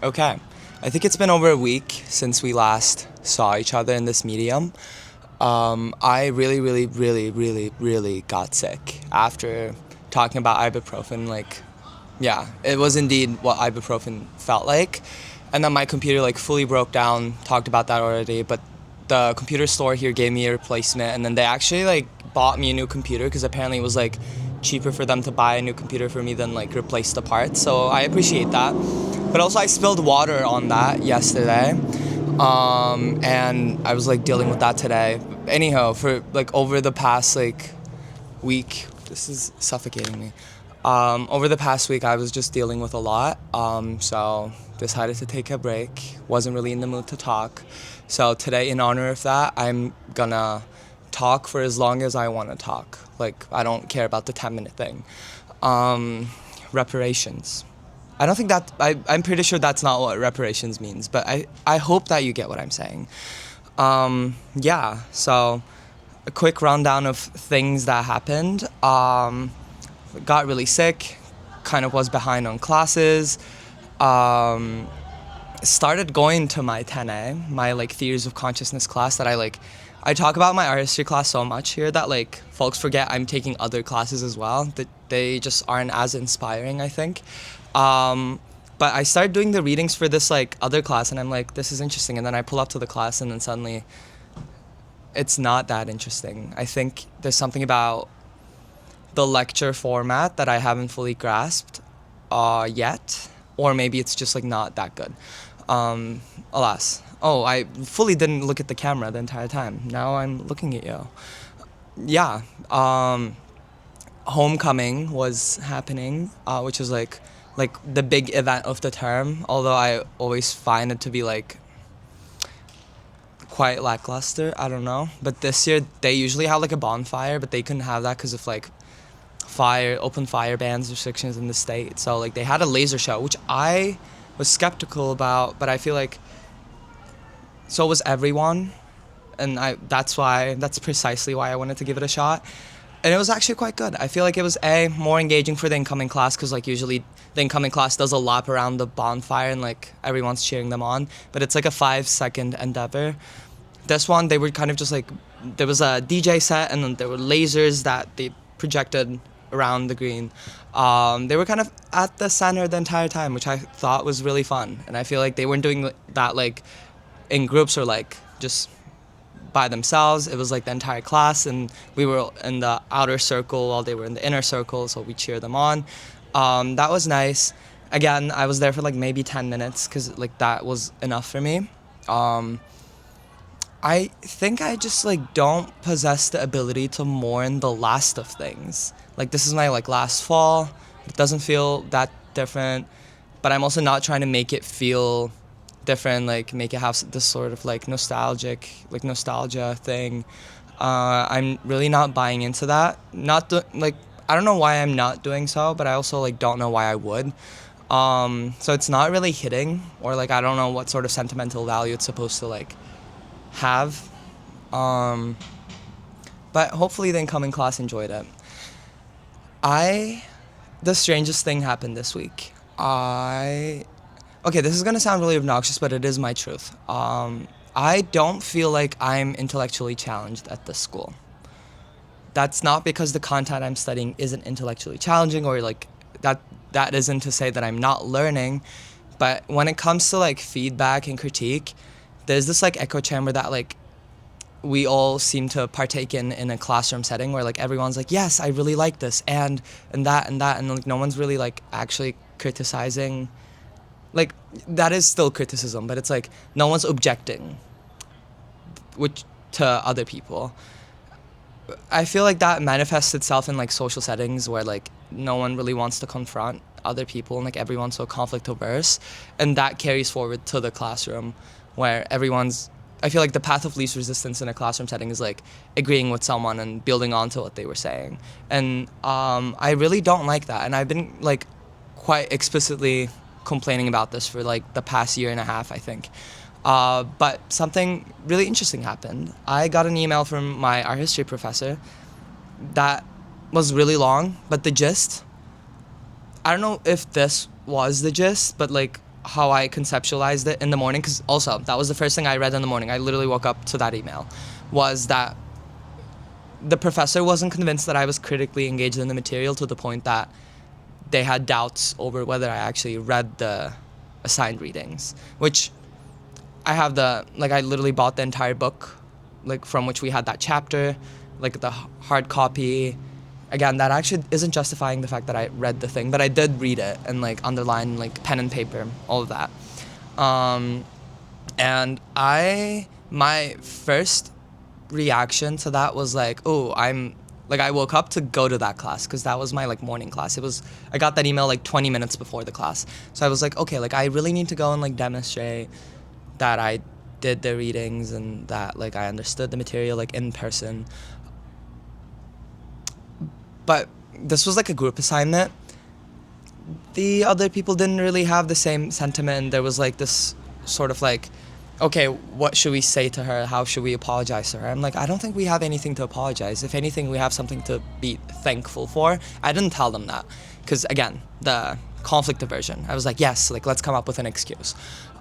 Okay. I think it's been over a week since we last saw each other in this medium. I really got sick after talking about ibuprofen. Yeah, it was indeed what ibuprofen felt like. And then my computer fully broke down. Talked about that already, but the computer store here gave me a replacement, and then they actually bought me a new computer because apparently it was cheaper for them to buy a new computer for me than replace the parts. So I appreciate that. But also I spilled water on that yesterday, and I was dealing with that today. Anyhow, for over the past week, this is suffocating me. Over the past week, I was just dealing with a lot, so decided to take a break. Wasn't really in the mood to talk. So today, in honor of that, I'm gonna talk for as long as I want to talk. I don't care about the 10-minute thing. Reparations. I don't think I'm pretty sure that's not what reparations means, but I hope that you get what I'm saying. Yeah, so a quick rundown of things that happened. Got really sick, kind of was behind on classes. Started going to my 10A, my theories of consciousness class that I talk about my art history class so much here that folks forget I'm taking other classes as well, that they just aren't as inspiring, I think. But I started doing the readings for this other class, and I'm this is interesting, and then I pull up to the class and then suddenly it's not that interesting. I think there's something about the lecture format that I haven't fully grasped yet, or maybe it's just not that good. Alas. Oh, I fully didn't look at the camera the entire time. Now I'm looking at you. Yeah. Homecoming was happening, which is the big event of the term, although I always find it to be quite lackluster. I don't know. But this year they usually have a bonfire, but they couldn't have that because of open fire bans restrictions in the state. So they had a laser show, which I was skeptical about, but I feel so was everyone, and that's precisely why I wanted to give it a shot. And it was actually quite good. I feel it was more engaging for the incoming class because usually the incoming class does a lap around the bonfire and everyone's cheering them on, but it's a 5-second endeavor. This one, they were kind of just there was a DJ set and then there were lasers that they projected around the green. They were kind of at the center the entire time, which I thought was really fun. And I feel they weren't doing that in groups or just by themselves. It was the entire class, and we were in the outer circle while they were in the inner circle, so we cheered them on. That was nice. Again, I was there for maybe 10 minutes because that was enough for me. I think I just don't possess the ability to mourn the last of things. This is my last fall. It doesn't feel that different, but I'm also not trying to make it feel different, make it have this sort of nostalgia thing. I'm really not buying into that. I don't know why I'm not doing so, but I also don't know why I would. So it's not really hitting, or I don't know what sort of sentimental value it's supposed to have. But hopefully the incoming class enjoyed it. The strangest thing happened this week. Okay, this is gonna sound really obnoxious, but it is my truth. I don't feel I'm intellectually challenged at this school. That's not because the content I'm studying isn't intellectually challenging, or that isn't to say that I'm not learning, but when it comes to feedback and critique, there's this echo chamber that we all seem to partake in a classroom setting where everyone's yes, I really like this and that, and no one's really actually criticizing. That is still criticism, but it's no one's objecting which to other people. I feel that manifests itself in social settings where no one really wants to confront other people, and everyone's so conflict averse, and that carries forward to the classroom where I feel the path of least resistance in a classroom setting is agreeing with someone and building onto what they were saying. And I really don't like that, and I've been quite explicitly complaining about this for the past year and a half, I think. But something really interesting happened. I got an email from my art history professor that was really long, but the gist, I don't know if this was the gist, but how I conceptualized it in the morning, because also that was the first thing I read in the morning. I literally woke up to that email, was that the professor wasn't convinced that I was critically engaged in the material to the point that they had doubts over whether I actually read the assigned readings, which I have I literally bought the entire book, like from which we had that chapter, like the hard copy. Again, that actually isn't justifying the fact that I read the thing, but I did read it and like underline, like pen and paper, all of that. And my first reaction to that was like, oh, I woke up to go to that class because that was my like morning class. I got that email like 20 minutes before the class. So I was like, okay, like I really need to go and like demonstrate that I did the readings and that like I understood the material like in person. But this was like a group assignment. The other people didn't really have the same sentiment. There was like this sort of like, okay, what should we say to her? How should we apologize to her? I'm like, I don't think we have anything to apologize. If anything, we have something to be thankful for. I didn't tell them that because, again, the conflict aversion. I was like, yes, like let's come up with an excuse.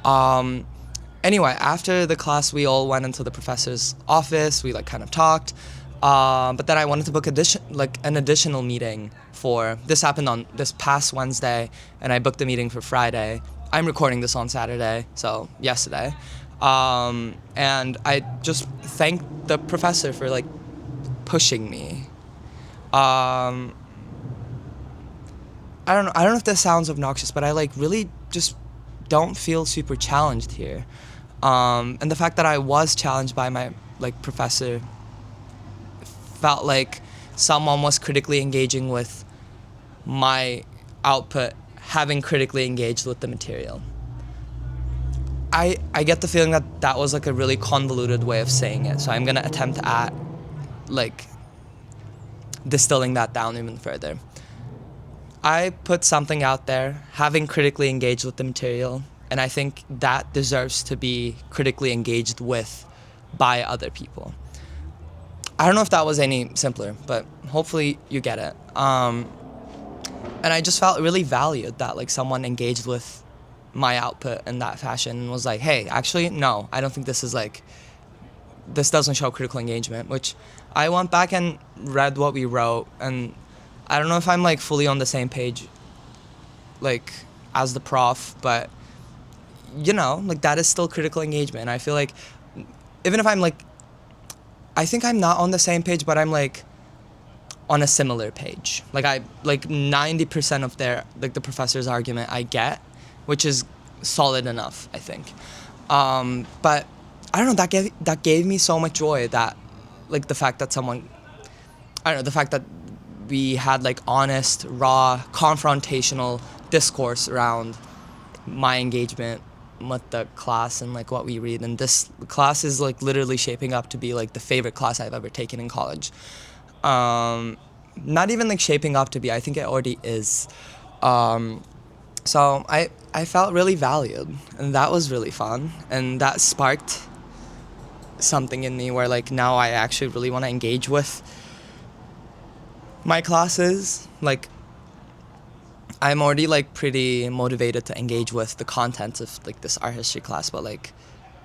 Anyway, after the class, we all went into the professor's office. We like kind of talked. But then I wanted to book an additional meeting for, this happened on this past Wednesday, and I booked the meeting for Friday. I'm recording this on Saturday, so yesterday. And I just thanked the professor for like pushing me. I don't know if this sounds obnoxious, but I like really just don't feel super challenged here. And the fact that I was challenged by my like professor felt like someone was critically engaging with my output, having critically engaged with the material. I get the feeling that that was like a really convoluted way of saying it, so I'm gonna attempt at like distilling that down even further. I put something out there, having critically engaged with the material, and I think that deserves to be critically engaged with by other people. I don't know if that was any simpler, but hopefully you get it. And I just felt really valued that like someone engaged with my output in that fashion and was like, hey, actually, no, I don't think this doesn't show critical engagement, which I went back and read what we wrote, and I don't know if I'm like fully on the same page like as the prof, but you know, like that is still critical engagement. I feel like even if I'm like, I think I'm not on the same page, but I'm like on a similar page. Like 90% of the professor's argument I get, which is solid enough, I think. But I don't know, that gave me so much joy, that like the fact that the fact that we had like honest, raw, confrontational discourse around my engagement with the class and like what we read, and this class is like literally shaping up to be like the favorite class I've ever taken in college. Not even like shaping up to be, I think it already is. So I felt really valued, and that was really fun, and that sparked something in me where like now I actually really want to engage with my classes. Like I'm already like pretty motivated to engage with the content of like this art history class, but like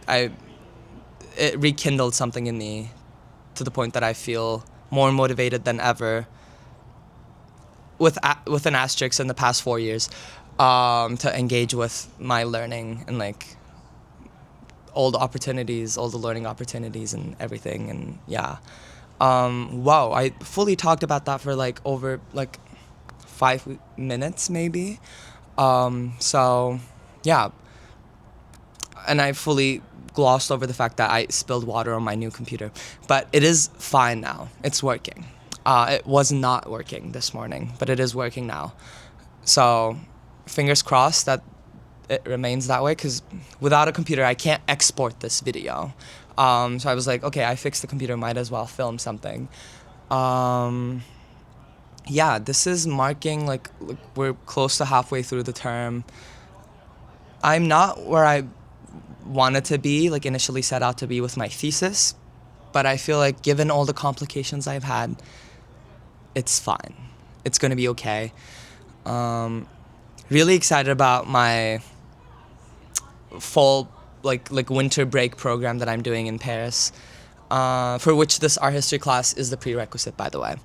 it rekindled something in me to the point that I feel more motivated than ever, with an asterisk in the past 4 years, to engage with my learning and like all the learning opportunities and everything. And yeah, wow, I fully talked about that for like over like 5 minutes maybe. So yeah, and I fully glossed over the fact that I spilled water on my new computer, but it is fine now. It's working. It was not working this morning, but it is working now. So fingers crossed that it remains that way, because without a computer I can't export this video. So I was like, okay, I fixed the computer, might as well film something. Yeah, this is marking like we're close to halfway through the term. I'm not where I wanted to be, like initially set out to be with my thesis, but I feel like given all the complications I've had, it's fine. It's gonna be okay. Really excited about my fall like winter break program that I'm doing in Paris, for which this art history class is the prerequisite, by the way.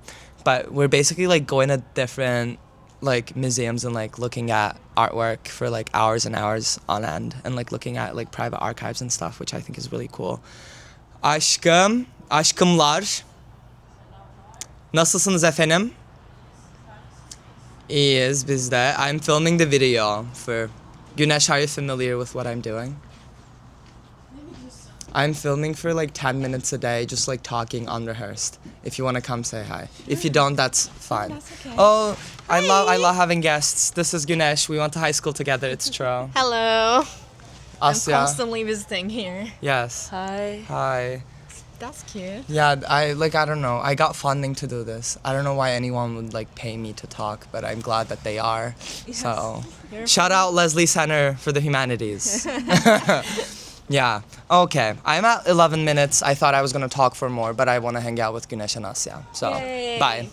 But we're basically like going to different like museums and like looking at artwork for like hours and hours on end, and like looking at like private archives and stuff, which I think is really cool. Aşkımlar. Nasılsınız efendim? İyiyiz biz de. I'm filming the video for Güneş. Are you familiar with what I'm doing? I'm filming for like 10 minutes a day, just like talking unrehearsed. If you want to come say hi. If you don't, that's fine. That's okay. Oh, I love having guests. This is Güneş. We went to high school together. It's true. Hello. I'm Asya. constantly visiting here. Yes. Hi. Hi. That's cute. Yeah, I don't know. I got funding to do this. I don't know why anyone would like pay me to talk, but I'm glad that they are. Yes. So, You're shout out Leslie Center for the Humanities. Yeah. Okay. I'm at 11 minutes. I thought I was going to talk for more, but I want to hang out with Güneş and Asya. So, Yay. bye.